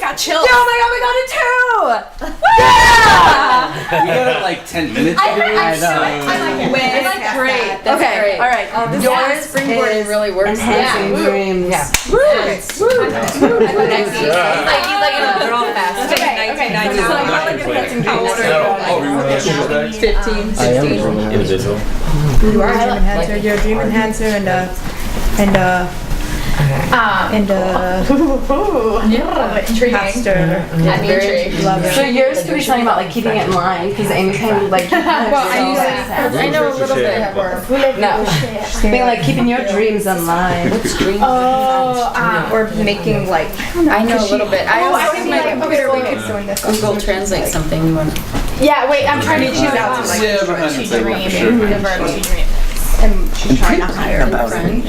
got chills. Oh my god, we got it too! We got it like 10 minutes ago. I like it. That's great. That's Okay, great. all right. Yours springboarding really works. enhancing dreams. Yeah. Woo! You like it a little fast. Okay. Oh, 15, 16. individual. You are a dream enhancer. You're a dream enhancer and Intriguing. pastor. I'm intrigued. Love it. So yours could be something about like keeping it in line because Amy kind of like. I know a little bit. No, being like keeping your dreams in line. Or making like I know a little bit. I I always think my like computer we will could doing this. Google Translate something you want. Yeah, wait, I'm trying to choose out to like Yeah, behind the table, for sure. the verb to dream. And she's trying to hire a friend.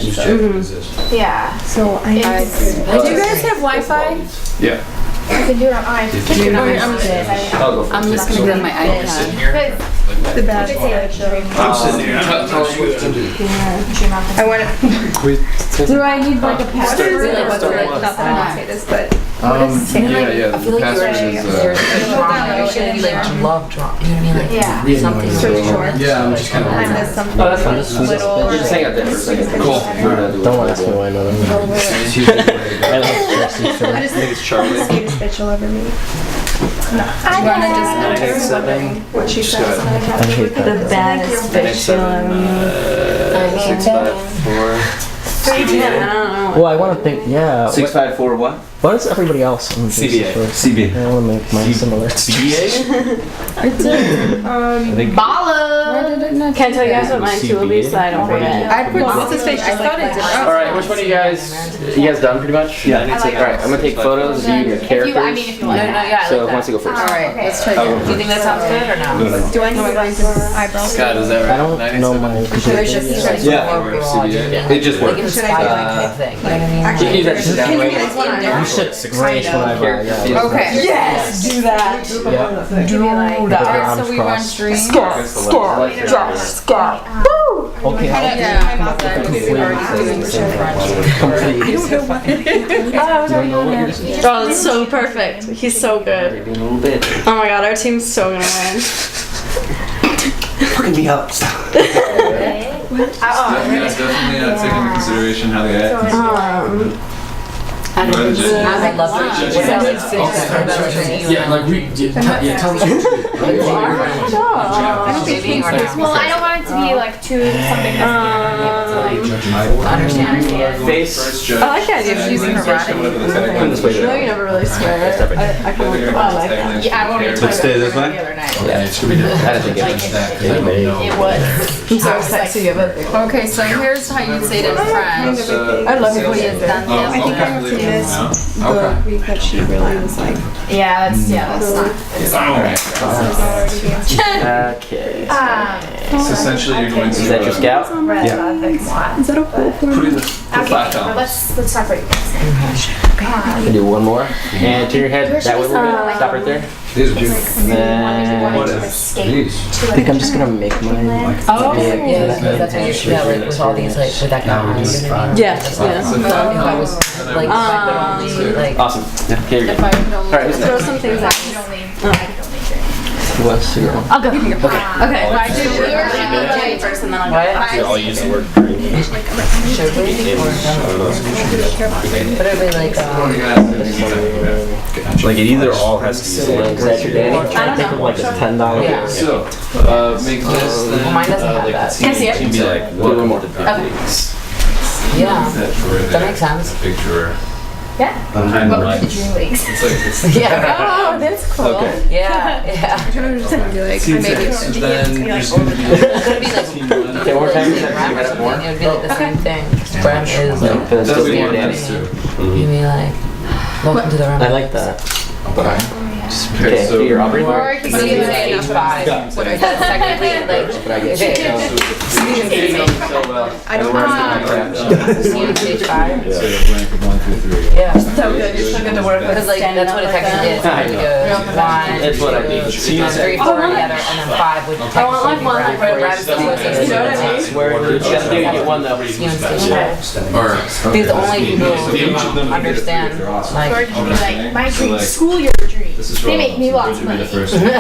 Yeah. So I Do you guys have Wi-Fi? Yeah. I can do it on I'm just gonna go on my iPad. the bad I'm sitting here. I want to. Do I need like a password? Not that I want to say this, but Yeah, I feel like password is, you're should be like love drop. You know what I mean? Like yeah. something. yeah, I'm just kind of. I miss something. Oh, that's fine. Little. You're just hang out there for a second. Cool. Don't ask me why I know that. I love Jesse. I just think it's Charlie. Sweetest bitch you'll ever meet. No. I hate seven. what she says. I hate The that. baddest bitch you'll ever meet. 6, 5, 4. I don't know. Well, I want to think. Yeah. 6, 5, 4, what? What is everybody else? CBA. I want to make mine similar. Balla! Can't tell you guys what mine too will be so I don't forget. I put what's his face? I thought it did. All right, which one of you guys done pretty much? Yeah. All right, I'm gonna take photos of you and your characters. if you want. No, yeah. So who wants to go first? All right, let's try that. Do you think that sounds good or no? Do I need to line some eyebrows? Scott, is that right? I don't know mine completely. Yeah. It just Like works. it's a thing. You know what I mean? You can use that to sit down, right? You should race whenever. Yeah. Okay. Yes! Do that! Yeah. Do that! Alright, so we run stream. Okay. Oh, it's so perfect. He's so good. Maybe a little bit. Oh my god, our team's so gonna win. Fucking me up. Yeah, definitely take into consideration how the guy. I love that. Yeah, like tell us. Well, I don't want it to be like too something Understand. Face. I like the idea of using erotic. No, you never really swear. I can look I like that. Yeah, I won't even Let's stay this way. Yeah, it's gonna be different. I didn't think It was. I'm so sexy. You have a Okay, so here's how you'd say to a friend. I love it when He you has do done I think I went to this the week that she really was like. Yeah, that's not. Okay. So essentially you're going to. Is that your scout? Is that a cool form? Put in the flat down. Let's separate. Can do one more. And to your head. That way we're good. Stop right there. These are beautiful. And then What is these? I think I'm just gonna make mine. Oh, yeah, that's what you should have, like, with all these, like, with that guy. Yeah, If I was, like, if I could only, like, Awesome. Yeah, here you go. if I could only. Alright, who's throw next? some things out. Who wants to go? I'll go. Okay. Well, I do Jay first and then I'll go. What? I'll use the word green. Should we? Or no? But it'd be like, Like it either all has to So be is that your day? I don't know. Like it's $10. Yeah. So, make this then. well, mine doesn't have that. Can I see it? It'd be like one more. Yeah, That that makes sense. Big drawer. Yeah. Behind the Welcome to lines. Dream Leagues. It's like this. Yeah. Oh, that's cool. Okay. Yeah, yeah. Maybe. And then there's going to be It's gonna be like, Okay, one more time. Brem or something, it would be like the same thing. Brem is like, That's That'll be still one of dandy. those too. you'd be like, welcome to the room. I like that. Okay, so you're operating. Or it could be like, Stage 5. What is that technically? Like, okay. I don't know. Stage 5. So rank of 1 through 3. Yeah. So good. You're so good to work with. Because like that's what it technically is. I know. That's what I need. 2, 3, 4 together, and then 5 would technically be one Brad. like Brad's the You know what I mean? Where you just do get one though. You and Stage 5. Or These only people So each of them who understand. Or Like, it could be like, my So, dream, like, school your dream. this is They make me lots of the money. first one. 1,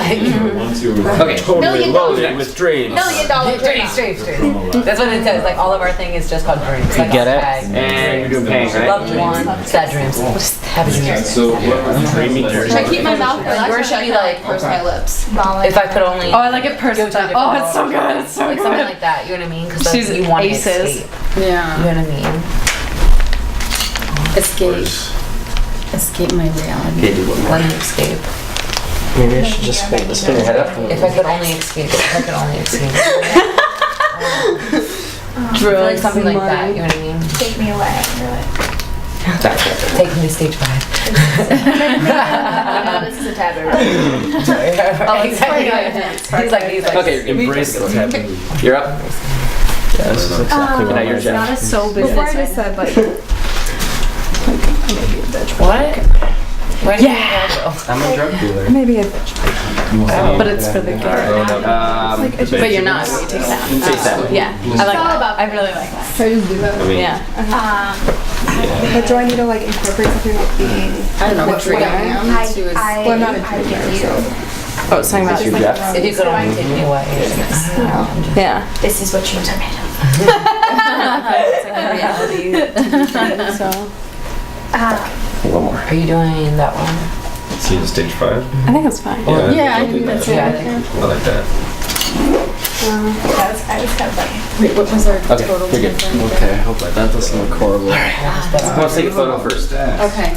2, Okay, totally $1 loaded with dreams. $1 million dream. straight. That's what it says. Like all of our thing is just called dreams. Like Get it? tag. And you're doing pain, right? Loved one, sad dreams. Happy dreams. So what Dreaming. Should I keep my mouth closed? Yours should be like, purse my lips. if I could only. Oh, I like it personal. Go to a Oh, different it's so world. good. It's so Like something good. like that. You know what I mean? Because She's you want to aces. escape. You Yeah. know what I mean? Escape my reality. Okay, do one more. When you escape. Maybe I should just hold this thing head up. If I could only escape. If I could only escape. I feel like something like that. You know what I mean? Take me away. Take me to stage 5. No, this is a taboo. Exactly. He's like. Okay, embrace what's happening. You're up. Yeah, this is exactly what I hear, Jeff. Not so big. Before I just said like, What? Where did you go? I'm a drug dealer. maybe a bitch, But it's for the good. But you're not. You take that. Face that way. Yeah. I like It's all that. about I really like that. should I just do that? I mean, Yeah. But do I need to like incorporate something like being? I don't know. What I am? Well, I'm not a dreamer, so. Oh, it's talking about. It's your Jeff. If you could only take me away. Yeah. This is what dreams are made of. So. One more. Are you doing that one? See the stage 5? I think that's fine. Yeah, I think that's Yeah, I it. think. I like that. That was kind of funny. Wait, what was our Okay, total? you're good. Okay, I hope that doesn't look horrible. Let's take a photo first. Okay.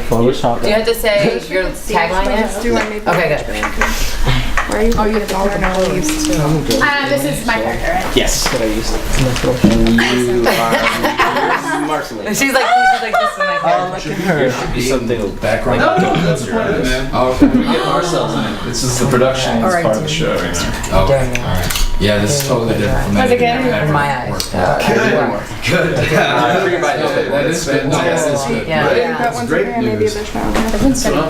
Photoshop Do you have to say your tagline is? Do I maybe? Okay, good. Where are you? Oh, you have all the leaves too. This is my character, right? Yes. that I used. And you are Marksman. She's like this is my character. her. Should be something background. No, that's your right, man. Oh, okay. We get ourselves in it. This is the production. It's part of the show, you know. Okay, all right. Yeah, this is totally different from Was it good? anything I've In my ever eyes. worked with. Good. That is good. No, that is good. Yeah. Right? That It's one's great okay, maybe a news. bitch now. That's what I'm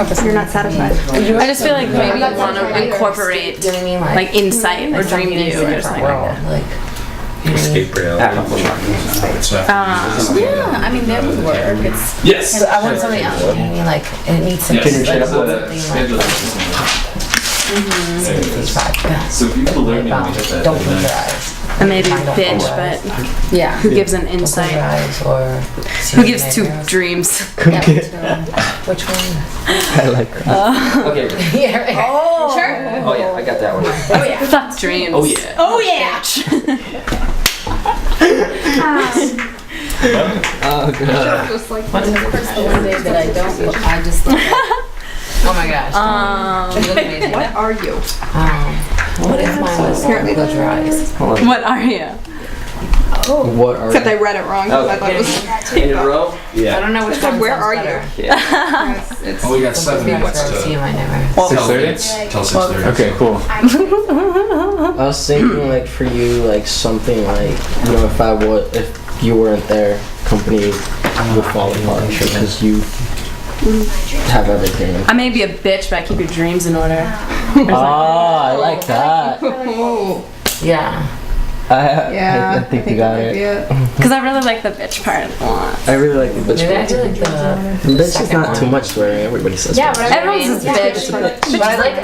thinking. You're not satisfied. I just feel like maybe you want to incorporate Do you know what I mean? like insight or dream something is view a or different something like world. that. Like, Escape reality. It's Yeah, I mean that would work. It's Yes. I want something else. You know what I mean? Like, it needs to Yes. be Can you like shut up with something schedule like system. stage 5. Yeah. So people learn how to hit that. Don't close your eyes. and maybe Don't bitch, close your eyes. but yeah, who gives an Don't close your insight? eyes or Who gives two dreams? Which one? I like her. Okay. Yeah, right. Sure. Oh yeah, I got that one. Fuck dreams. Oh yeah. Oh yeah. Oh god. Just like. One day that I don't, I just look oh my gosh. You look amazing. What are you? What if mine was close your eyes? What are you? What are Except I read it wrong. 'Cause I thought it was. In a row? I don't know which one Where sounds are better. It's. Oh, we got 7 minutes See to. my neighbor. Till 6:30? Till 6:30. Okay, cool. I was thinking like for you like something like if you weren't there, company would fall apart because you have everything. I may be a bitch, but I keep your dreams in order. Ah, I like that. Oh. Yeah. Yeah. I think you got that might be it. Because I really like the bitch part a lot. I really like the bitch. Maybe I do like the Bitch is second not one. too much swearing. Everybody says Yeah, that. whatever. Everyone's a bitch, but But I like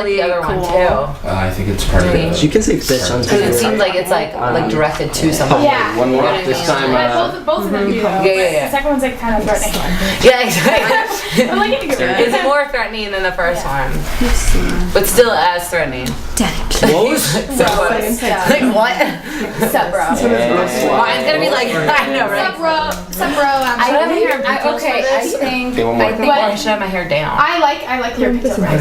the other one too. I think it's part of it. You can say bitch on Because it seems like it's like directed to someone. Yeah. One more. You know what I This mean? time, But both of them do though. Yeah. The second one's like kind of threatening. Yeah, exactly. I like it to get rid It's more threatening than the first one, but still as threatening. What was? Like what? Sup, bro. Mine's gonna be like I know, right? Sup, bro. Sup, bro. I don't have hair details Okay, for I this. think. Okay, one more. I think I should have my hair down. I like your picture. I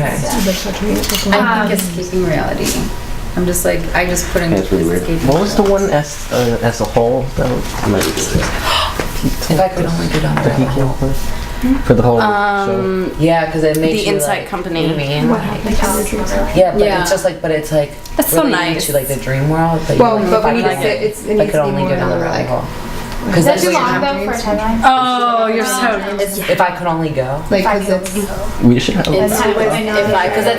think escaping reality. I'm just like, I just put in That's really weird. escaping What was the one as a whole? That was, I might be doing this. If I could only go down that he there. came up with. For the whole show? Yeah, because it makes The you Insight like, Company. You know what I mean? What happened? How the dreams are. Yeah, but Yeah. it's just like, but it's like That's so really nice. into like the dream world. But Well, you, but we if need I to could- sit. It I needs could to be only more go down the like. rabbit hole. Is Because that that's too what you long have though for a dreams. timeline? Oh, you're so. If I could only go. Like, because it's. We should have. Because that's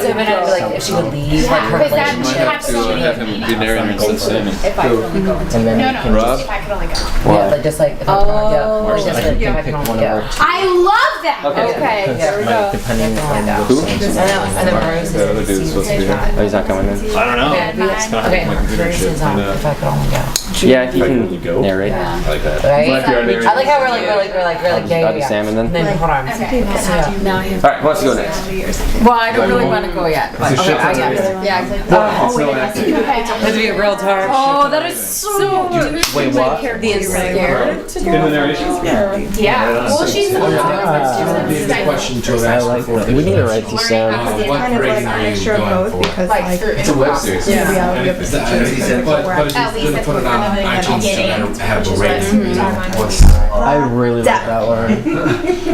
if it like if she would leave like her Because that You might relationship. have to have him be narrating instead of saying. If I could only go into And then No, you no, can Rob? just if I could only go. Yeah, like just like if I could only go. Or just I like think if I pick could one only of our go. two. I love that. Okay, there we go. Depending on the Who? scenes. I know, and then Rose The other dude's supposed to be here. Oh, he's not coming in. I don't know. Okay, Rose is on if I could only go. Yeah, if you Like, can when you go? narrate. Yeah. I like that. Right? Like you're narrating. I like how we're like yeah, I'll do Salmon then. And then hold on. Now I have. All right, who wants to go next? Well, I don't really want to go yet. But It's a shit ton of yeah. reading. Yeah, exactly. It's no acting. That'd be a real hard. Oh, that is so. Wait, what? The Insight. In the narration? Yeah. Well, she's. Yeah. Maybe the question to I ask like before. that. We need to write these down. What Kind of rating like are a you mixture of going both for? because Like, like. It's a web series. Yeah. Reality of Anything. the situation. But if At you're least gonna it's put it kind on of like iTunes beginning, and have which a is rating, like- what's I really like that one.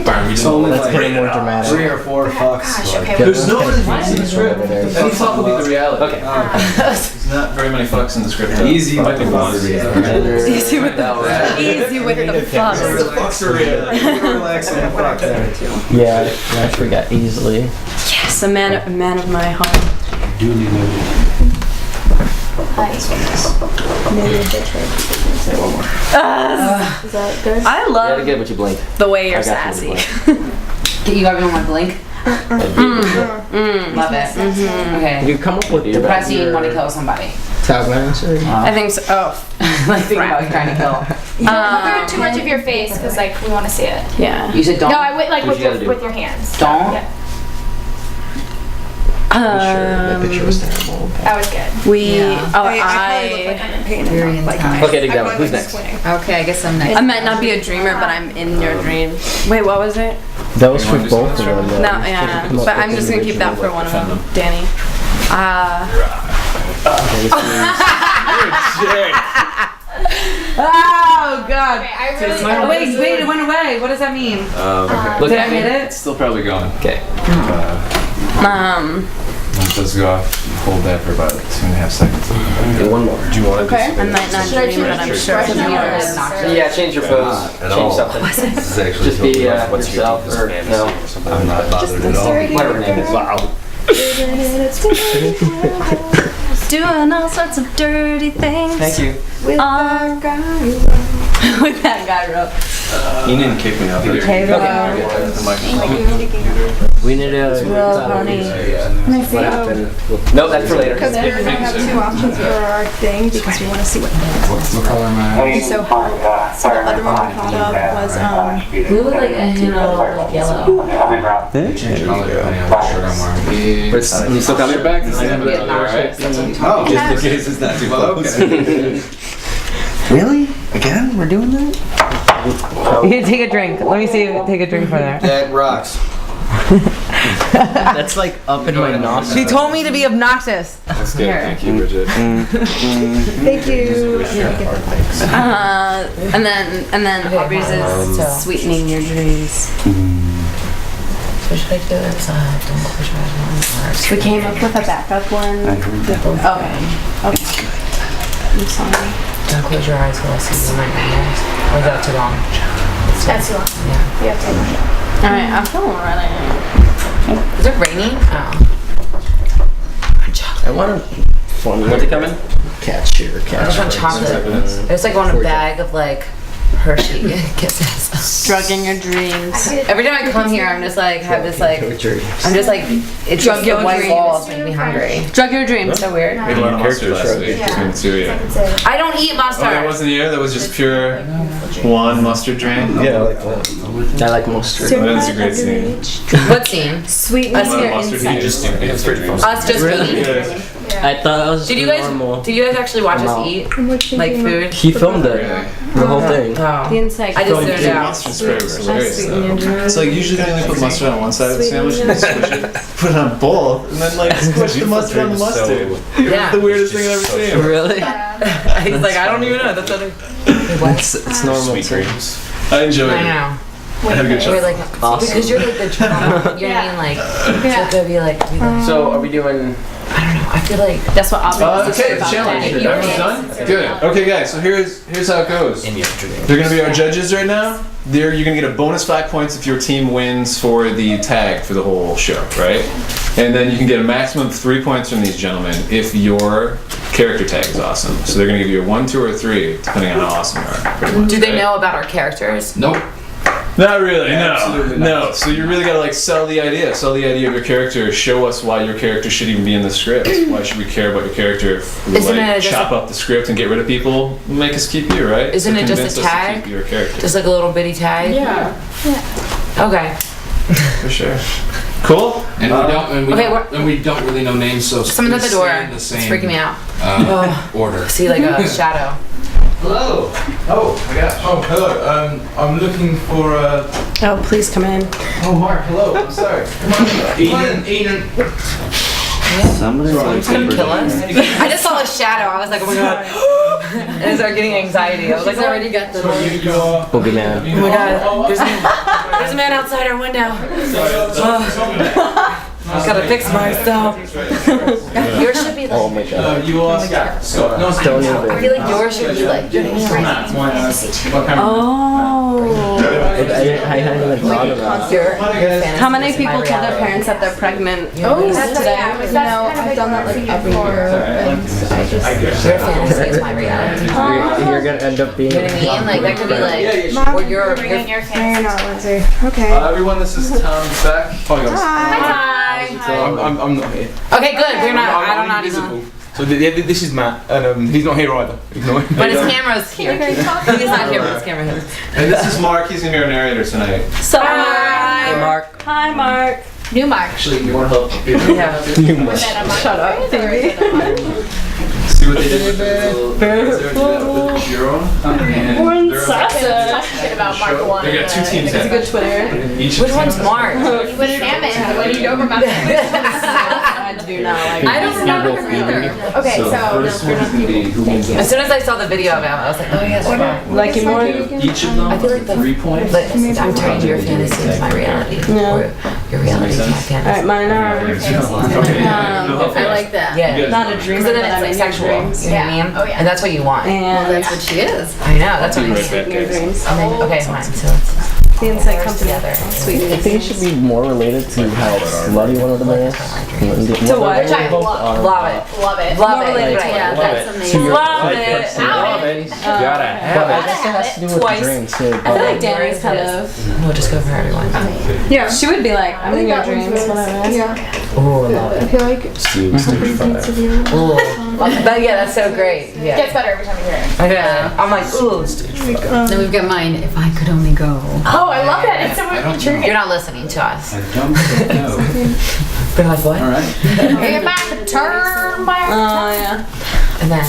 Let's Let's get it more dramatic. 3 or 4 fucks. okay. There's no Everyone's fucks in the script. over there. Any fuck will be the reality. Okay. There's not very many fucks in the script. Easy Fuck with the one. fucks. Easy with the easy with the fucks. Fucks are reality. Relax on the fucks. Yeah, I forgot easily. Yes, a man of my heart. Duly noted. Maybe a bitch right? Say one more. Is that good? I You gotta love get what you blink. the way you're I got you sassy. with You got everyone blink? Love it. Okay. You come up with your Depressing, you want to kill somebody. taglines. I think so. Oh, Like think about trying to kill. Cover too much of your face because like we want to see it. yeah. You said don't. No, I went like What with you gotta do? with your hands. Don't? Yeah, That picture was terrible. that was good. We. Yeah. Oh, I probably look like I'm in pain. Very Like intense. Okay, dig that one. Who's next? Okay, I guess I'm next. I might not be a dreamer, but I'm in your dreams. Wait, what was it? That was for both of them. though. No, We yeah. should come up But with I'm just gonna keep that for one of them. Danny. Oh god. Okay, I really. Wait, it went away. What does that mean? Look Did I at me. hit it? It's still probably going. Okay. When it does go off, you hold that for about 2.5 seconds. Do one more. Do you want to I might not dream, but I'm sure. Yeah, change your pose. At Change all. something. This is actually Just be what's your yourself deepest or fantasy no. or something. I'm not bothered at all. Whatever her name is. Wow. Doing all sorts of dirty things. Thank you. With that guy. With that guy wrote. You didn't kick me out. Okay, We need to. What happened? No, that's for later. Because we're gonna have 2 options for our thing because we want to see what What color am I? So the other one we thought of was We look like a hint of yellow. Change color depending on what shirt I'm wearing. But you still coming back? Oh, just in case it's not too low. Okay. Really? Again? We're doing that? Here, take a drink. Let me see you take a drink for there. That rocks. That's like up in my nostril. She told me to be obnoxious. That's good. Thank you, Bridget. thank you. And then hobbies is sweetening your dreams. So should I do it outside? Don't close your eyes. We came up with a backup one. Okay. I'm sorry. Don't close your eyes while I see the nightmares. Or is that too long? That's too long. Yeah. You have to. Alright, I'm feeling ready. Is it raining? Oh. I want to When's it coming? catch your I just want chocolate. I just like want a bag of like Hershey Kisses. Drugging your dreams. Every time I come here, I'm just like have this like I'm just like it's Drug just your the white dreams. walls make me hungry. Drug your dreams. So weird. We had a lot of mustard last week. Yeah. Me too, yeah. I don't eat Oh, that mustard. wasn't you? That was just pure one mustard drain? Yeah, I like that. I like mustard. That was a great scene. What scene? Sweet. Us One here mustard, he inside. just It's pretty fun. Us just eating. Yeah. I thought it was Did you normal. guys actually watch us No. eat like food? He filmed it. Really? The whole thing. Oh. The inside. I just Dude, zoned out. mustard spray was hilarious though. It's like usually they only put mustard on one side of the sandwich and then switch it, put it on both, and then like squish the mustard on the mustard. Yeah. The weirdest thing I've ever seen. Really? He's like, I don't even know. That's what It's normal. Sweet too. dreams. I enjoyed I it. know. I had a good You're show. like, because you're like the drama. You know what I mean? Like, so it could be like, So are we doing? I don't know. I feel like That's what obvious Okay, the challenge. Everyone's done? Good. Okay, guys, so here's how it goes. They're going to be our judges right now. You're going to get a bonus 5 points if your team wins for the tag for the whole show, right? And then you can get a maximum of 3 points from these gentlemen if your character tag is awesome. So they're going to give you a 1, 2, or 3, depending on how awesome you are. pretty much, do they right? know about our characters? Nope. Not really, no. Absolutely not. No. So you really gotta like sell the idea of your character, show us why your character should even be in the script. Why should we care about your character if we Isn't like it just chop up the script and get rid of people? Make us keep you, right? Isn't it just convince a us to tag? keep your character. Just like a little bitty tag? Yeah. Okay. For sure. Cool? And Okay, we're- we don't really know names, so Someone's at the stay door. in the It's same freaking me out. order. See like a shadow. Hello. Oh my gosh. Oh, hello. I'm looking for Oh, please come in. Oh Mark, hello. I'm sorry. Come on. Eden. Somebody's Gonna kill us? I just saw a shadow. I was like, oh my god. And I started getting anxiety. I was like, already got the. Oh You're. Boogeyman. my god. There's a man outside our window. I gotta fix myself. Yours should be Oh like. my god. You are Scott. No, Don't I even. feel like yours should be like. Oh. I hadn't even thought about it. Your fantasy How many is my people told their reality. parents that they're pregnant? Oh, today. I've done that like every year. Your fantasy is my reality. You're gonna end up being. You know what I mean? Like that could be like, or your Okay. Everyone, this is Tom Beck. Hi guys. Hi. I'm not here. Okay, good. We're not. I don't I'm not invisible. even. So this is Matt, and he's not here either. Ignore him. But his camera's here. He's not here, but his camera is. And this is Mark. He's gonna be our narrator tonight. Hi. Mark. Hi, Mark. New Mark. Actually, you want help? Yeah. Shut up, baby. See what they did with the your own? And they're about Shit about Mark 1. They got 2 teams. It's a good Twitter. Each Which one's Mark? What salmon? What do you know about I do not like. I don't remember him either. Okay, So first one's gonna be who wins As soon as I saw the video of him, I was like, oh yes, Mark. Like you more. each of them I feel like the 3 points. But I'm turning your fantasy is my reality. Or your reality is my Alright, fantasy. mine are. I like that. Yeah. Not a dream, Because but then it's I'm like in your sexual. dreams. You know what I mean? Oh, yeah. And that's what you want. And That's what she is. I know. That's what I Right mean. back, in your guys. dreams. And then, okay, fine. So let's The Insight Company. together. Sweet. I think it should be more related to how slutty one of them is. To what? Which I love. Love it. Love it. Love More it. related to Right. Yeah, what? that's To amazing. your Love life it. person. Love it. Gotta have But I it. guess it has to do with Twice. the dream too. I feel like Danny's kind of. We'll just go for everyone. Yeah. She would be like, I'm in your dreams, whatever. Oh, love it. Steve, stage 5. Ooh. But yeah, that's so great. Yeah. Gets better every time you hear it. Okay. I'm like, ooh. Then we've got mine. If I could only go. Oh, I love that. It's so intriguing. You're not listening to us. I don't know. They're like, what? All right. Get back to turn by Oh, yeah. And then,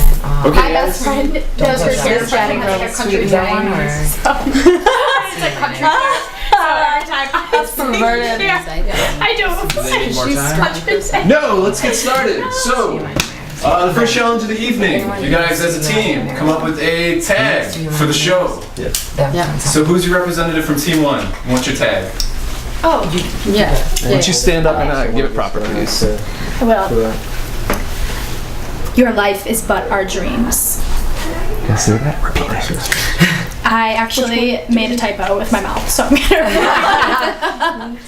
my best friend does her push hair This chatting girl is sweet and Jane young. or It's like country. So every time That's perverted. I do. No, let's get started. So, the first challenge of the evening. You guys, as a team, come up with a tag for the show. yeah. So, who's your representative from Team 1? What's your tag? Oh, Yeah. Why don't you stand up and give it proper, please? well, your life is but our dreams. I actually made a typo with my mouth, so I'm gonna.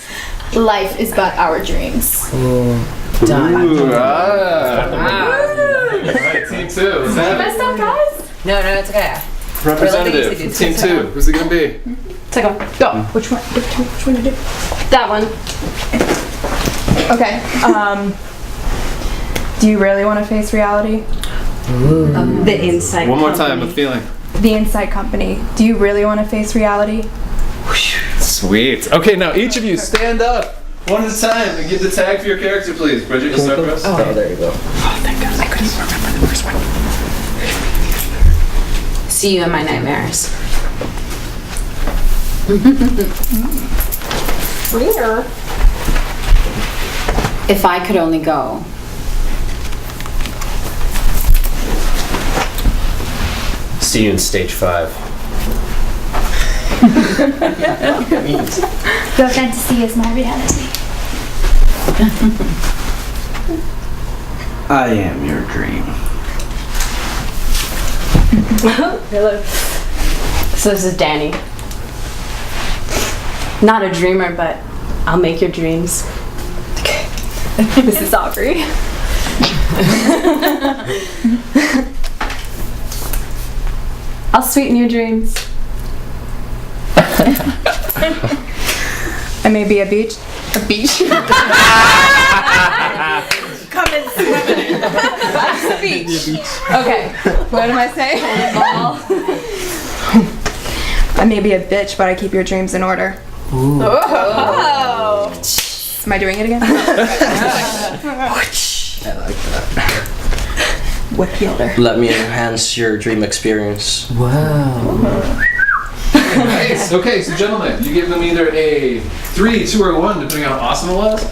Life is but our dreams. Done. Ooh, Alright, Team 2. What's that? Messed up, guys. No, it's okay. Representative from Team 2. Who's it gonna be? Second one. Go. Which one? Which one to do? That one. Okay. Do you really want to face reality? The Insight One more time, Company. I'm feeling. The Insight Company. Do you really want to face reality? Sweet. Okay, now each of you stand up one at a time and give the tag for your character, please. Bridget, you'll start for us. Oh, there you go. See you in my nightmares. If I could only go. See you in stage 5. Your fantasy is my reality. I am your dream. Hello. So this is Danny. Not a dreamer, but I'll make your dreams. This is Aubrey. I'll sweeten your dreams. I may be a beach. A beach? Come and swim in it. That's the beach. Okay. What am I saying? I may be a bitch, but I keep your dreams in order. Ooh. Oh. Am I doing it again? I like that. Whip yoder. Let me enhance your dream experience. Wow. Nice. Okay, so gentlemen, you give them either a 3, 2, or 1, depending on how awesome it was.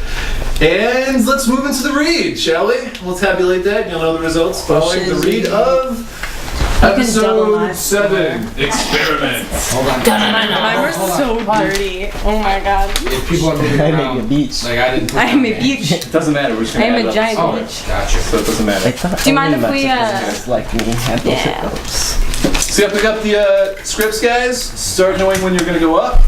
And let's move into the read, shall we? We'll tabulate that. You'll know the results following the read of episode 7, Experiments. Hold on. Mine were so dirty. Oh my god. If people are moving around, a beach. like I didn't. I am a beach. It doesn't matter. We're just I gonna am add a up. giant Oh, beach. gotcha. So it doesn't matter. Do you mind if we, like me handle yeah. those? So you have to pick up the scripts, guys. Start knowing when you're going to go up.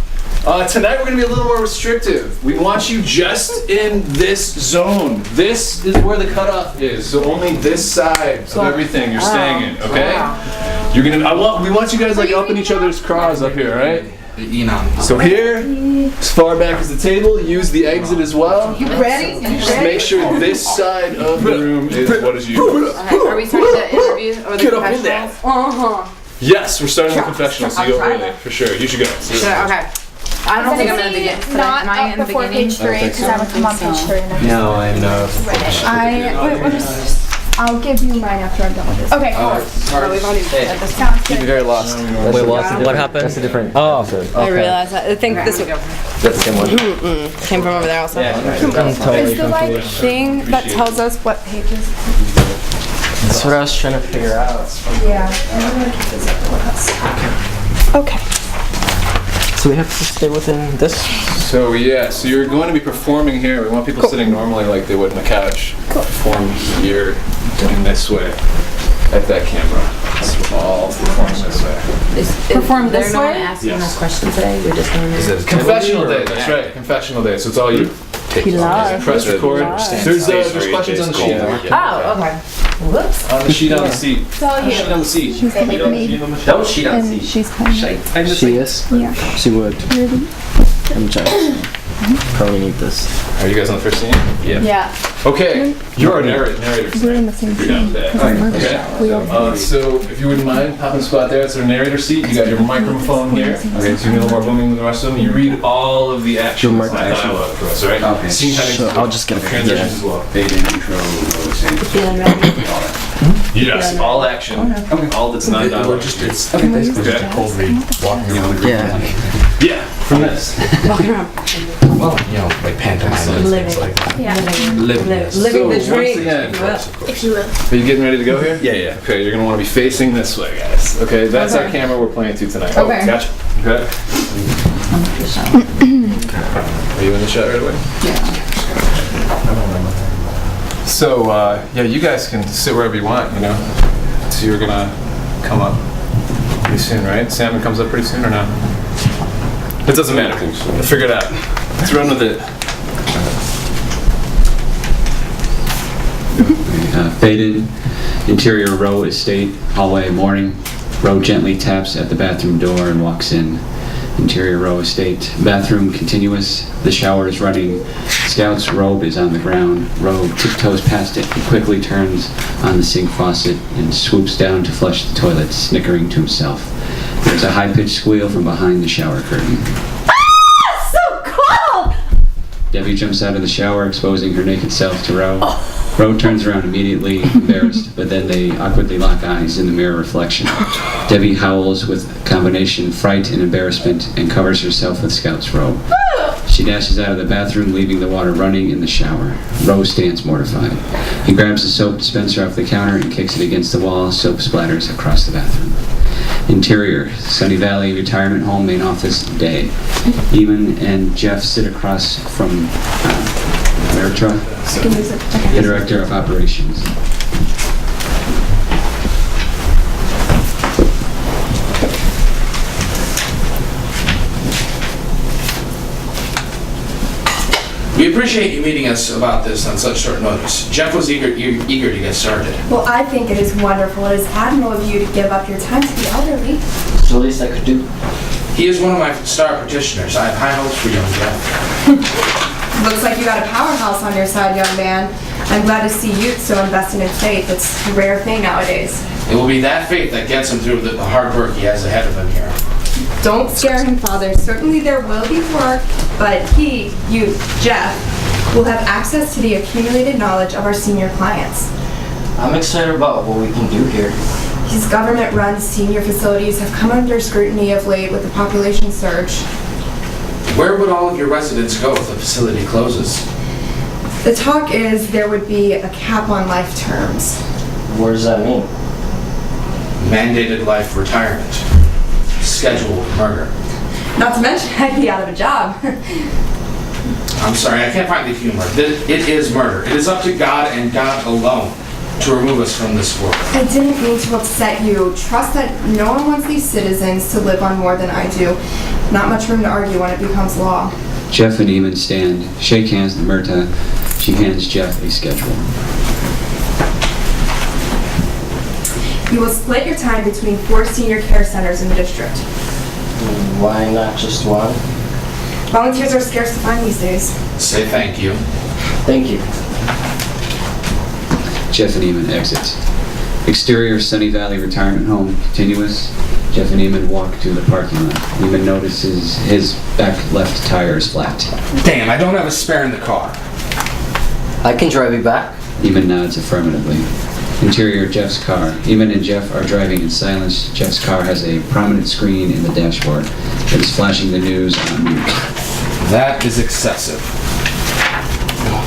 Tonight we're going to be a little more restrictive. We want you just in this zone. This is where the cutoff is. So only this side of everything you're staying in. Okay? You're gonna. We want you guys like up in each other's craws up here, right? So here, as far back as the table, use the exit as well. Ready? Just make sure this side of the room is what is used. Okay, are we starting the interview or the Get up in confessionals? Yes, we're starting the confessional, so you go early for sure. You should go. Okay. I don't think I'm gonna begin. Not Am I in up the before beginning? page 3 because I would come on page 3 and then No, I'm not. I'll give you mine after I'm done with this. Okay, cool. Sounds good. Very lost. Wait, what happened? That's a different. Oh, I realized that. I think this That's the same one. came from over there also. Is the like thing that tells us what pages? That's what I was trying to figure out. Yeah. I'm gonna keep this up with us. Okay. So we have to stay within this. So yeah, so you're going to be performing here. We want people sitting normally like they would on the couch. Perform here in this way at that camera. So all perform this way. Perform this no one way? asking Yes. us questions today. We're just doing Is it. it confessional day? That's right. Confessional day. So it's all you. Press record. There's questions on the sheet. Oh, okay. Whoops. On the sheet on the seat. It's all you. Sheet on the seat. She's gonna make me. Don't cheat on And she's coming. She is? Yeah. She would. Ready? I'm jealous. Probably need this. Are you guys on the first scene? Yeah. Okay. You're our narrator. We're in the same You're down scene. with that. Okay. So if you wouldn't mind, pop and squat there. It's our narrator seat. You got your microphone here. Okay, so you need a little more booming than the rest of them. You read all of the actions. Your dialogue for us, all right? Okay. Scene timings So as well. I'll just get a transitions as well. Fade in, intro, Feeling ready? Yes, all action. All that's not dialogue. It's basically just a cold read. Walking around. Yeah. Yeah, from this. Walking around. Well, you know, like pantomime and things like that. Yeah. Living this. Living the So, dream. once again, If you will. are you getting ready to go here? Yeah, yeah. Okay, you're gonna want to be facing this way, guys. Okay, that's our camera we're playing to tonight. Okay. Oh, gotcha. Okay. Are you in the shot right away? Yeah. So, yeah, you guys can sit wherever you want, you know. So you're gonna come up pretty soon, right? Salmon comes up pretty soon or not? It doesn't matter. We'll figure it out. Let's run with it. Faded, interior row estate, hallway, morning. Row gently taps at the bathroom door and walks in. Interior row estate, bathroom continuous. The shower is running. Scout's robe is on the ground. Row tiptoes past it and quickly turns on the sink faucet and swoops down to flush the toilet, snickering to himself. There's a high-pitched squeal from behind the shower curtain. Ah, so cold! Debbie jumps out of the shower, exposing her naked self to Row. Row turns around immediately, embarrassed, but then they awkwardly lock eyes in the mirror reflection. Debbie howls with a combination fright and embarrassment and covers herself with Scout's robe. She dashes out of the bathroom, leaving the water running in the shower. Row stands mortified. He grabs the soap dispenser off the counter and kicks it against the wall. Soap splatters across the bathroom. Interior, Sunny Valley Retirement Home, main office, day. Eamon and Jeff sit across from Ameritra, the Director of Operations. We appreciate you meeting us about this on such short notice. Jeff was eager to get started. Well, I think it is wonderful. It is admirable of you to give up your time to the elderly. It's the least I could do. He is one of my star petitioners. I have high hopes for young Jeff. Looks like you got a powerhouse on your side, young man. I'm glad to see youth so invested in faith. It's a rare thing nowadays. It will be that faith that gets him through the hard work he has ahead of him here. Don't scare him, Father. Certainly there will be work, but you, Jeff, will have access to the accumulated knowledge of our senior clients. I'm excited about what we can do here. These government-run senior facilities have come under scrutiny of late with the population surge. Where would all of your residents go if the facility closes? The talk is there would be a cap on life terms. What does that mean? Mandated life retirement. Scheduled murder. Not to mention, I'd be out of a job. I'm sorry, I can't find the humor. It is murder. It is up to God and God alone to remove us from this world. I didn't mean to upset you. Trust that no one wants these citizens to live on more than I do. Not much room to argue when it becomes law. Jeff and Eamon stand, shake hands, and Myrta, she hands Jeff a schedule. You will split your time between 4 senior care centers in the district. Why not just one? Volunteers are scarce to find these days. Say thank you. Thank you. Jeff and Eamon exit. Exterior, Sunny Valley Retirement Home, continuous. Jeff and Eamon walk to the parking lot. Eamon notices his back left tire is flat. Damn, I don't have a spare in the car. I can drive you back. Eamon nods affirmatively. Interior, Jeff's car. Eamon and Jeff are driving in silence. Jeff's car has a prominent screen in the dashboard that is flashing the news on mute. That is excessive.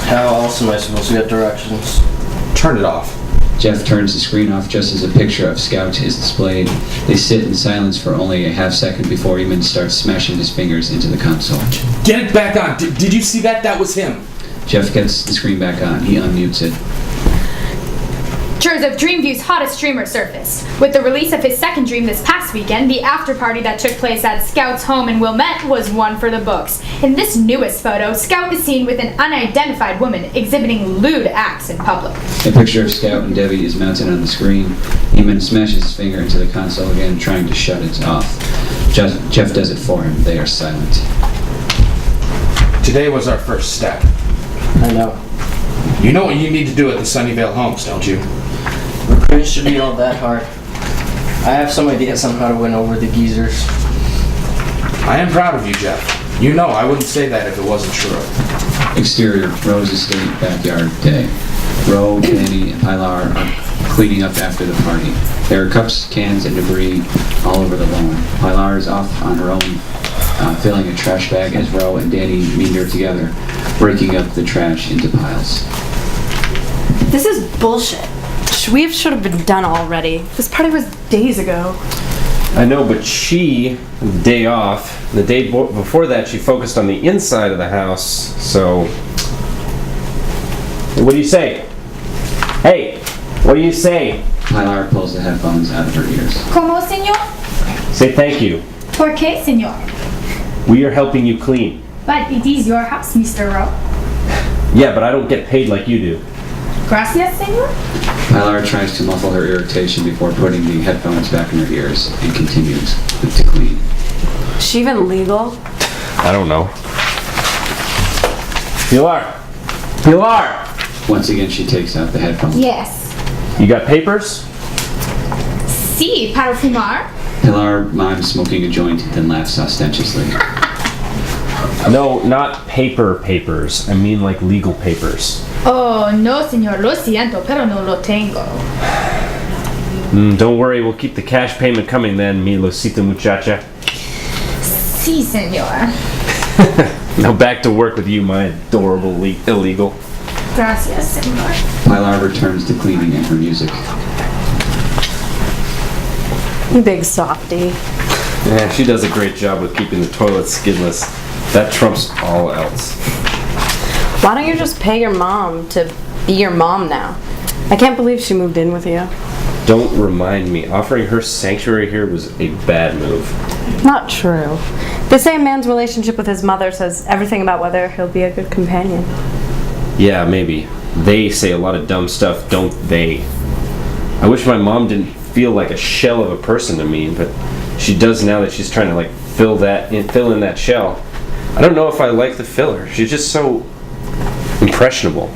How else am I supposed to get directions? Turn it off. Jeff turns the screen off just as a picture of Scout is displayed. They sit in silence for only a half second before Eamon starts smashing his fingers into the console. Get it back on. Did you see that? That was him. Jeff gets the screen back on. He unmutes it. Tours of Dreamview's hottest streamer surfaced. With the release of his second dream this past weekend, the after party that took place at Scout's home in Wilmette was one for the books. In this newest photo, Scout is seen with an unidentified woman exhibiting lewd acts in public. A picture of Scout and Debbie is mounted on the screen. Eamon smashes his finger into the console again, trying to shut it off. Jeff does it for him. They are silent. Today was our first step. I know. You know what you need to do at the Sunnyvale homes, don't you? Recruiting should be all that hard. I have some ideas on how to win over the geezers. I am proud of you, Jeff. You know I wouldn't say that if it wasn't true. Exterior, Ro's estate backyard day. Ro, Danny, and Pilar are cleaning up after the party. There are cups, cans, and debris all over the lawn. Pilar is off on her own, filling a trash bag as Ro and Danny meander together, breaking up the trash into piles. This is bullshit. We should have been done already. This party was days ago. I know, but the day off, the day before that, she focused on the inside of the house, so... What do you say? Hey, what do you say? Pilar pulls the headphones out of her ears. Como, señor? Say thank you. ¿Por qué, señor? We are helping you clean. But it is your house, Mr. Ro. Yeah, but I don't get paid like you do. Gracias, señor. Pilar tries to muffle her irritation before putting the headphones back in her ears and continues to clean. Is she even legal? I don't know. Pilar! Once again, she takes out the headphones. Yes. You got papers? Sí, para fumar. Pilar mimes smoking a joint, then laughs ostentatiously. No, not papers. I mean like legal papers. Oh, no, señor. Lo siento, pero no lo tengo. Don't worry, we'll keep the cash payment coming then, mi losita muchacha. Sí, señor. Now back to work with you, my adorable illegal. Gracias, señor. Pilar returns to cleaning and her music. You big softy. Yeah, she does a great job with keeping the toilet skidless. That trumps all else. Why don't you just pay your mom to be your mom now? I can't believe she moved in with you. Don't remind me. Offering her sanctuary here was a bad move. Not true. They say a man's relationship with his mother says everything about whether he'll be a good companion. Yeah, maybe. They say a lot of dumb stuff, don't they? I wish my mom didn't feel like a shell of a person to me, but she does now that she's trying to like fill in that shell. I don't know if I like the filler. She's just so impressionable.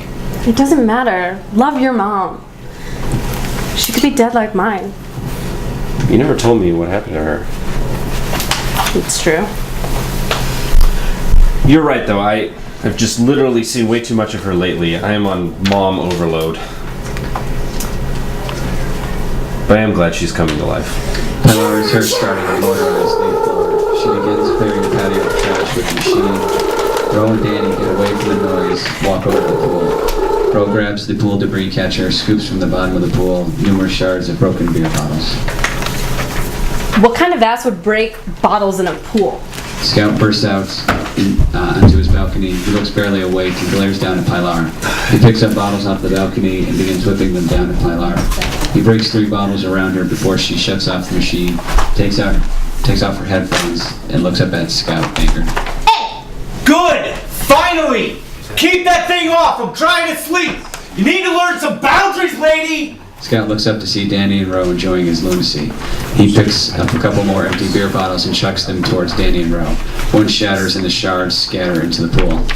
It doesn't matter. Love your mom. She could be dead like mine. You never told me what happened to her. It's true. You're right, though. I've just literally seen way too much of her lately. I am on mom overload. But I am glad she's coming to life. Pilar is heard starting a motor on the estate floor. She begins clearing the patio of trash with a machine. Ro and Danny get away from the noise, walk over to the pool. Ro grabs the pool debris catcher, scoops from the bottom of the pool numerous shards of broken beer bottles. What kind of ass would break bottles in a pool? Scout bursts out onto his balcony. He looks barely awake and glares down at Pilar. He picks up bottles off the balcony and begins whipping them down at Pilar. He breaks 3 bottles around her before she shuts off the machine, takes off her headphones, and looks up at Scout, angered. Good! Finally! Keep that thing off! I'm trying to sleep! You need to learn some boundaries, lady! Scout looks up to see Danny and Ro enjoying his lunacy. He picks up a couple more empty beer bottles and chucks them towards Danny and Ro. One shatters and the shards scatter into the pool.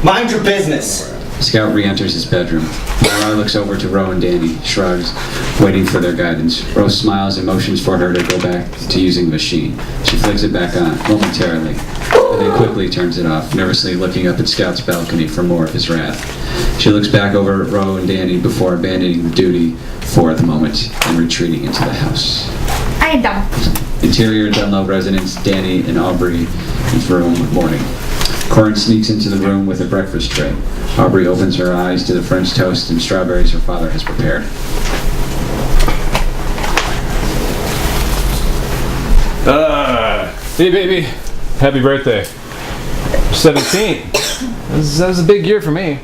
Mind your business! Scout re-enters his bedroom. Pilar looks over to Ro and Danny, shrugs, waiting for their guidance. Ro smiles and motions for her to go back to using the machine. She flicks it back on, momentarily, and then quickly turns it off, nervously looking up at Scout's balcony for more of his wrath. She looks back over at Ro and Danny before abandoning the duty for the moment and retreating into the house. I am done. Interior Dunlow residence, Danny and Aubrey room, morning. Corin sneaks into the room with a breakfast tray. Aubrey opens her eyes to the French toast and strawberries her father has prepared. Hey baby, happy birthday. 17. That was a big year for me.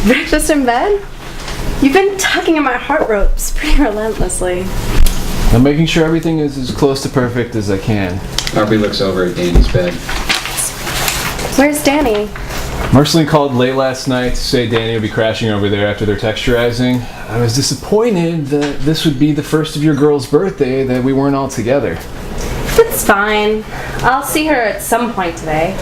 Breakfast in bed? You've been tugging at my heart ropes pretty relentlessly. I'm making sure everything is as close to perfect as I can. Aubrey looks over at Danny's bed. Where's Danny? Marceline called late last night to say Danny would be crashing over there after their texturizing. I was disappointed that this would be the first of your girl's birthday that we weren't all together. It's fine. I'll see her at some point today.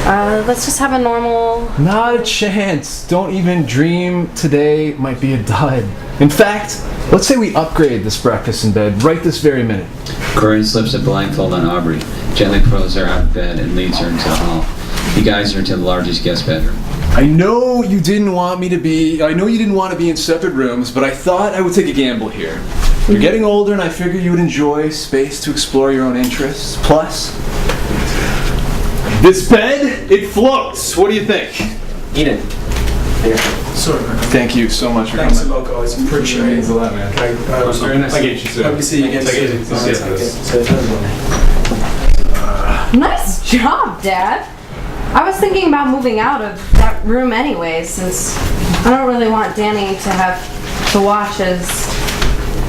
Let's just have a normal... Not a chance. Don't even dream today might be a dud. In fact, let's say we upgrade this breakfast in bed right this very minute. Corin slips a blindfold on Aubrey, gently pulls her out of bed and leads her into the hall. He guides her to the largest guest bedroom. I know you didn't want to be in separate rooms, but I thought I would take a gamble here. You're getting older and I figured you would enjoy space to explore your own interests. Plus, this bed, it floats. What do you think? Eat it. Here. Sorry, man. Thank you so much for Thanks coming. a lot, guys. Appreciate it. It means a lot, man. Very nice to meet you, sir. Hope to see you again soon. Nice job, Dad. I was thinking about moving out of that room anyway, since I don't really want Danny to have to watch as,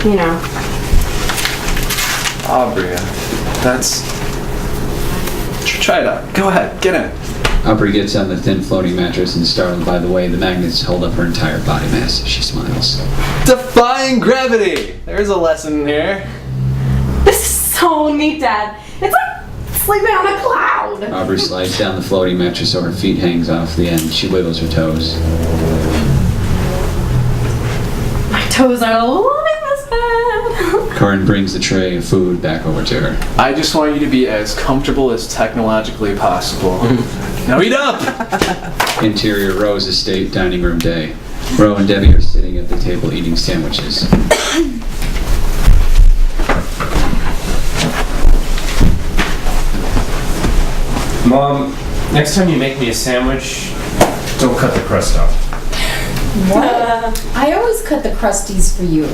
you know. Aubrey, that's... Try it out. Go ahead, get in. Aubrey gets on the thin floating mattress and startled by the way the magnets hold up her entire body mass. She smiles. Defying gravity! There's a lesson here. This is so neat, Dad. It's like sleeping on a cloud. Aubrey slides down the floating mattress so her feet hangs off the end. She wiggles her toes. My toes are loving this bed. Corin brings the tray of food back over to her. I just want you to be as comfortable as technologically possible. Now eat up! Interior Ro's estate, dining room day. Ro and Debbie are sitting at the table eating sandwiches. Mom, next time you make me a sandwich, don't cut the crust off. What? I always cut the crusties for you.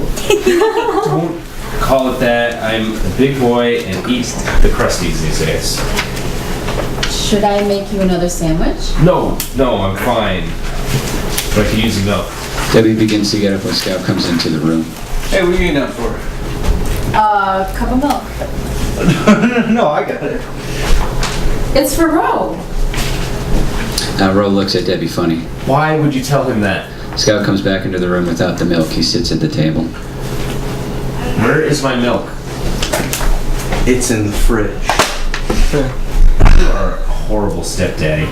Don't call it that. I'm a big boy and eat the crusties these days. Should I make you another sandwich? No, I'm fine. But I could use the milk. Debbie begins to get up when Scout comes into the room. Hey, what are you eating out for? Cup of milk. No, I got it. It's for Ro. Ro looks at Debbie funny. Why would you tell him that? Scout comes back into the room without the milk. He sits at the table. Where is my milk? It's in the fridge. You are a horrible stepdaddy.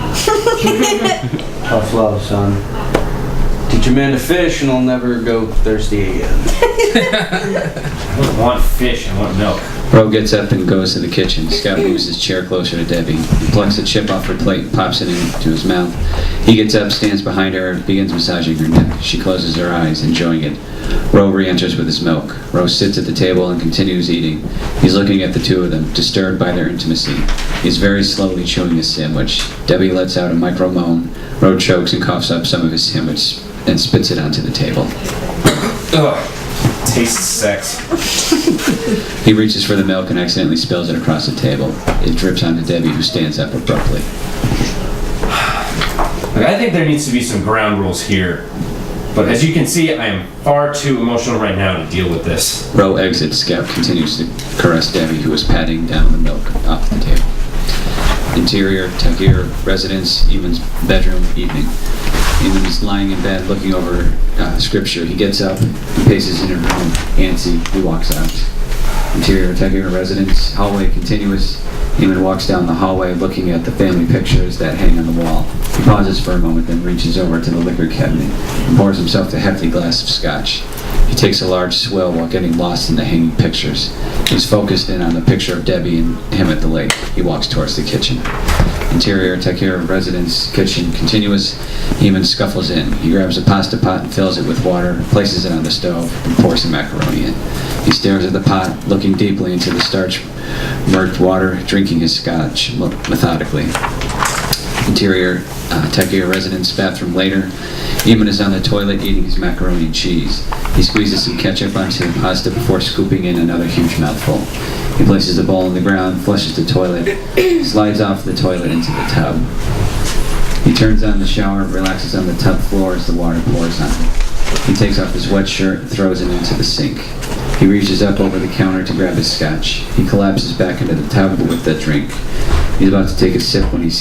Tough love, son. Teach a man to fish and he'll never go thirsty again. I don't want fish, I want milk. Ro gets up and goes to the kitchen. Scout moves his chair closer to Debbie. He plucks a chip off her plate and pops it into his mouth. He gets up, stands behind her, and begins massaging her neck. She closes her eyes, enjoying it. Ro re-enters with his milk. Ro sits at the table and continues eating. He's looking at the two of them, disturbed by their intimacy. He's very slowly chewing his sandwich. Debbie lets out a micro moan. Ro chokes and coughs up some of his sandwich and spits it onto the table. Ugh. Tastes sex. He reaches for the milk and accidentally spills it across the table. It drips onto Debbie, who stands up abruptly. Look, I think there needs to be some ground rules here. But as you can see, I am far too emotional right now to deal with this. Ro exits. Scout continues to caress Debbie, who is patting down the milk off the table. Interior, Tahir, residence, Eamon's bedroom, evening. Eamon is lying in bed looking over scripture. He gets up, he paces in her room, antsy, he walks out. Interior, Tahir, residence, hallway continuous. Eamon walks down the hallway looking at the family pictures that hang on the wall. He pauses for a moment, then reaches over to the liquor cabinet and pours himself a hefty glass of scotch. He takes a large swill while getting lost in the hanging pictures. He's focused in on the picture of Debbie and him at the lake. He walks towards the kitchen. Interior, Tahir, residence, kitchen, continuous. Eamon scuffles in. He grabs a pasta pot and fills it with water, places it on the stove, and pours some macaroni in. He stares at the pot, looking deeply into the starch-murked water, drinking his scotch methodically. Interior, Tahir, residence, bathroom later. Eamon is on the toilet eating his macaroni and cheese. He squeezes some ketchup onto the pasta before scooping in another huge mouthful. He places the bowl on the ground, flushes the toilet, slides off the toilet into the tub. He turns on the shower, relaxes on the tub floor as the water pours on him. He takes off his wet shirt and throws it into the sink. He reaches up over the counter to grab his scotch. He collapses back into the tub with the drink. He's about to take a sip when he sees